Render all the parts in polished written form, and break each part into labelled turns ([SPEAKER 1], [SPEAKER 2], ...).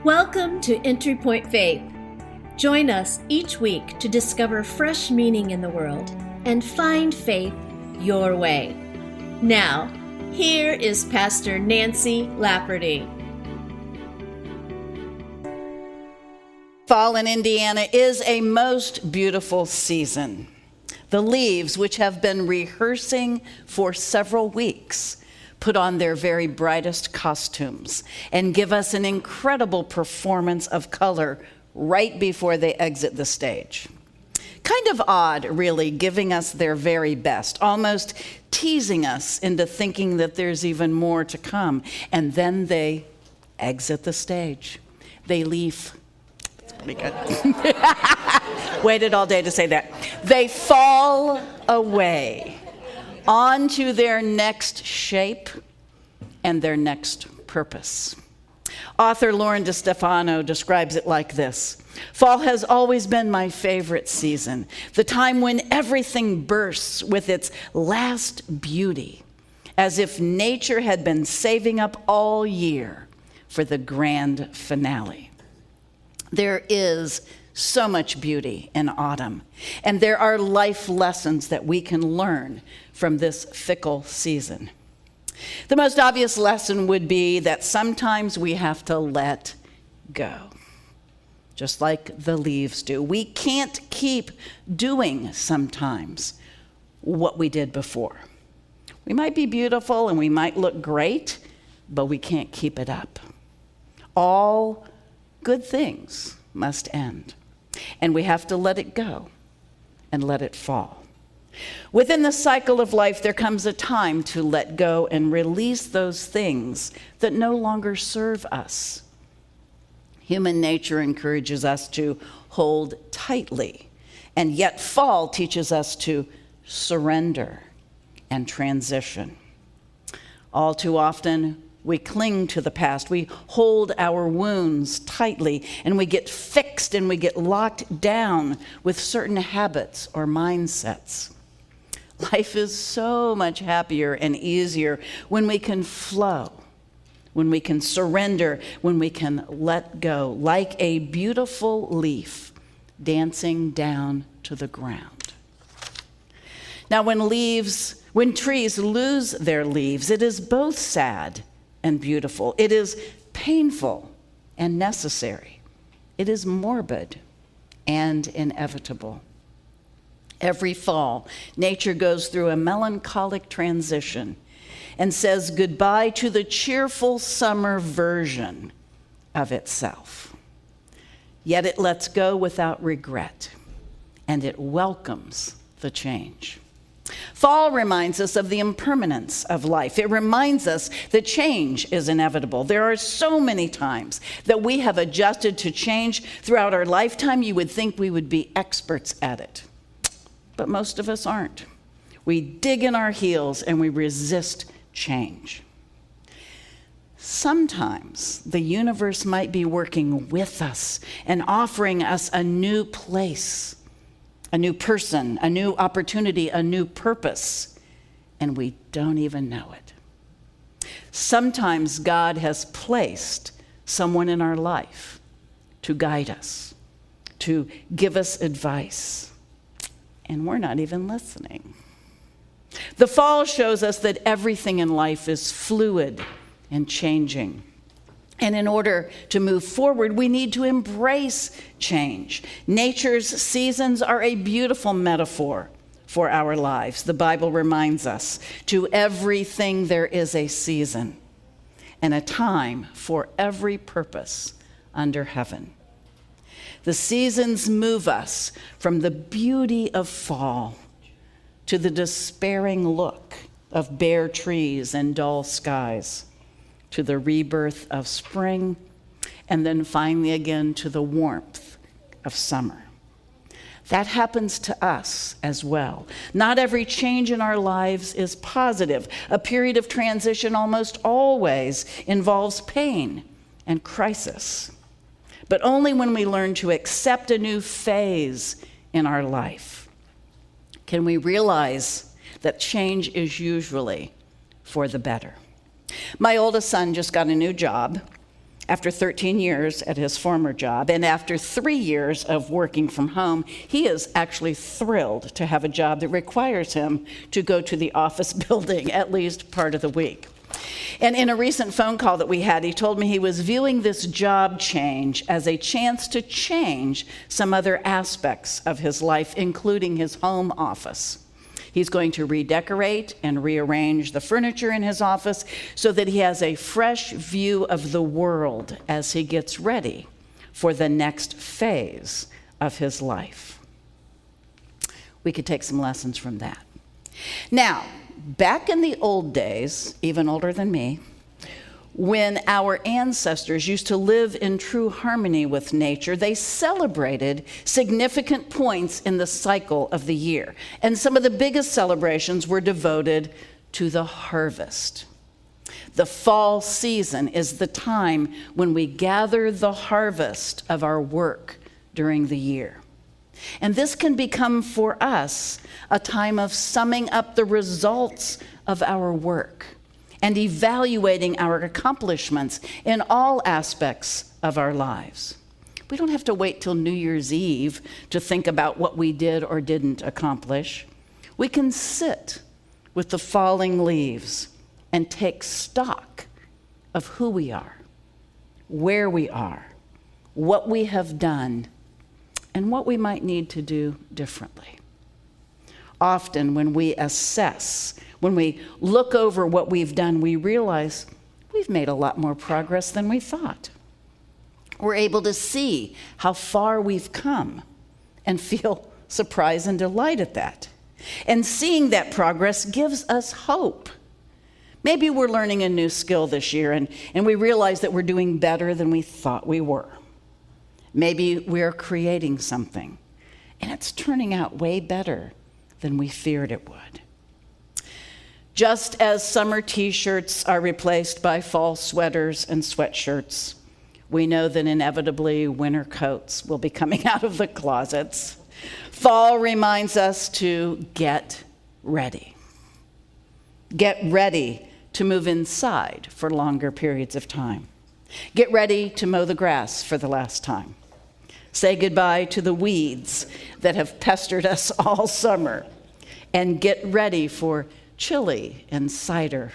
[SPEAKER 1] Welcome to Entry Point Faith. Join us each week to discover fresh meaning in the world and find faith your way. Now, here is Pastor Nancy Lafferty.
[SPEAKER 2] Fall in Indiana is a most beautiful season. The leaves, which have been rehearsing for several weeks, put on their very brightest costumes and give us an incredible performance of color right before they exit the stage. Kind of odd, really, giving us their very best, almost teasing us into thinking that there's even more to come. And then they exit the stage. They leave. That's pretty good. Waited all day to say that. They fall away onto their next shape and their next purpose. Author Lauren DeStefano describes it like this: fall has always been my favorite season, the time when everything bursts with its last beauty, as if nature had been saving up all year for the grand finale. There is so much beauty in autumn, and there are life lessons that we can learn from this fickle season. The most obvious lesson would be that sometimes we have to let go, just like the leaves do. We can't keep doing sometimes what we did before. We might be beautiful and we might look great, but we can't keep it up. All good things must end, and we have to let it go and let it fall. Within the cycle of life, there comes a time to let go and release those things that no longer serve us. Human nature encourages us to hold tightly, and yet fall teaches us to surrender and transition. All too often, we cling to the past. We hold our wounds tightly, and we get fixed and we get locked down with certain habits or mindsets. Life is so much happier and easier when we can flow, when we can surrender, when we can let go, like a beautiful leaf dancing down to the ground. Now, when trees lose their leaves, it is both sad and beautiful. It is painful and necessary. It is morbid and inevitable. Every fall, nature goes through a melancholic transition and says goodbye to the cheerful summer version of itself. Yet it lets go without regret, and it welcomes the change. Fall reminds us of the impermanence of life. It reminds us that change is inevitable. There are so many times that we have adjusted to change throughout our lifetime. You would think we would be experts at it. But most of us aren't. We dig in our heels and we resist change. Sometimes the universe might be working with us and offering us a new place, a new person, a new opportunity, a new purpose, and we don't even know it. Sometimes God has placed someone in our life to guide us, to give us advice, and we're not even listening. The fall shows us that everything in life is fluid and changing. And in order to move forward, we need to embrace change. Nature's seasons are a beautiful metaphor for our lives. The Bible reminds us, to everything there is a season and a time for every purpose under heaven. The seasons move us from the beauty of fall to the despairing look of bare trees and dull skies, to the rebirth of spring, and then finally again to the warmth of summer. That happens to us as well. Not every change in our lives is positive. A period of transition almost always involves pain and crisis. But only when we learn to accept a new phase in our life can we realize that change is usually for the better. My oldest son just got a new job, After 13 years at his former job, and after 3 years of working from home, he is actually thrilled to have a job that requires him to go to the office building at least part of the week. And in a recent phone call that we had, he told me he was viewing this job change as a chance to change some other aspects of his life, including his home office. He's going to redecorate and rearrange the furniture in his office so that he has a fresh view of the world as he gets ready for the next phase of his life. We could take some lessons from that. Now, back in the old days, even older than me, when our ancestors used to live in true harmony with nature, they celebrated significant points in the cycle of the year. And some of the biggest celebrations were devoted to the harvest. The fall season is the time when we gather the harvest of our work during the year. And this can become for us a time of summing up the results of our work and evaluating our accomplishments in all aspects of our lives. We don't have to wait till New Year's Eve to think about what we did or didn't accomplish. We can sit with the falling leaves and take stock of who we are, where we are, what we have done, and what we might need to do differently. Often when we assess, when we look over what we've done, we realize we've made a lot more progress than we thought. We're able to see how far we've come and feel surprise and delight at that. And seeing that progress gives us hope. Maybe we're learning a new skill this year and we realize that we're doing better than we thought we were. Maybe we're creating something and it's turning out way better than we feared it would. Just as summer t-shirts are replaced by fall sweaters and sweatshirts, we know that inevitably winter coats will be coming out of the closets. Fall reminds us to get ready. Get ready to move inside for longer periods of time. Get ready to mow the grass for the last time. Say goodbye to the weeds that have pestered us all summer. And get ready for chili and cider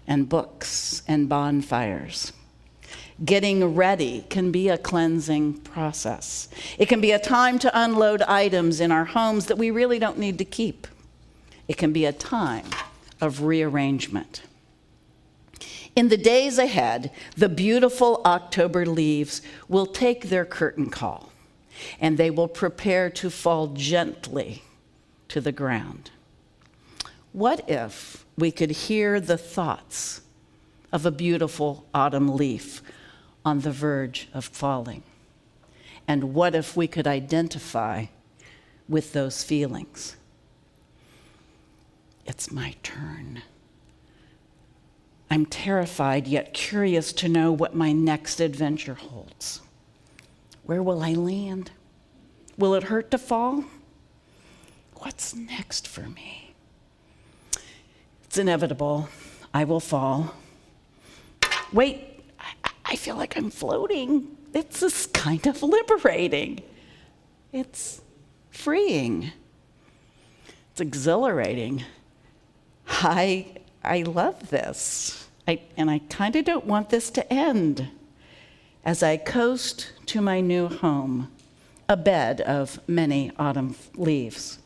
[SPEAKER 2] and books and bonfires. Getting ready can be a cleansing process. It can be a time to unload items in our homes that we really don't need to keep. It can be a time of rearrangement. In the days ahead, the beautiful October leaves will take their curtain call, and they will prepare to fall gently to the ground. What if we could hear the thoughts of a beautiful autumn leaf on the verge of falling? And what if we could identify with those feelings? It's my turn. I'm terrified yet curious to know what my next adventure holds. Where will I land? Will it hurt to fall? What's next for me? It's inevitable. I will fall. Wait, I feel like I'm floating. It's just kind of liberating. It's freeing. It's exhilarating. I love this. And I kind of don't want this to end. As I coast to my new home, a bed of many autumn leaves,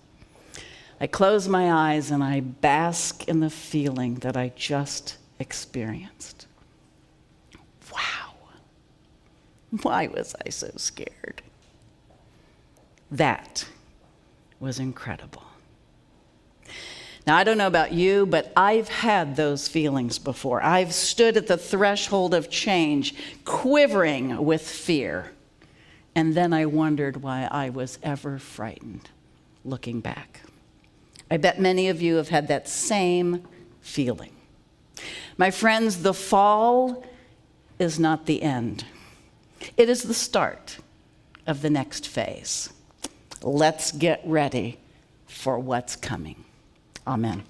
[SPEAKER 2] I close my eyes and I bask in the feeling that I just experienced. Wow. Why was I so scared? That was incredible. Now, I don't know about you, but I've had those feelings before. I've stood at the threshold of change, quivering with fear. And then I wondered why I was ever frightened, looking back. I bet many of you have had that same feeling. My friends, the fall is not the end. It is the start of the next phase. Let's get ready for what's coming. Amen.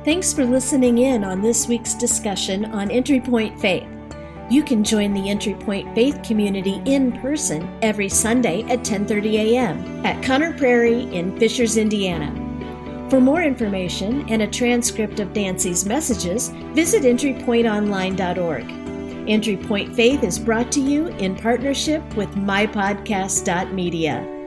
[SPEAKER 1] Thanks for listening in on this week's discussion on Entry Point Faith. You can join the Entry Point Faith community in person every Sunday at 10:30 a.m. at Conner Prairie in Fishers, Indiana. For more information and a transcript of Nancy's messages, visit entrypointonline.org. Entry Point Faith is brought to you in partnership with mypodcast.media.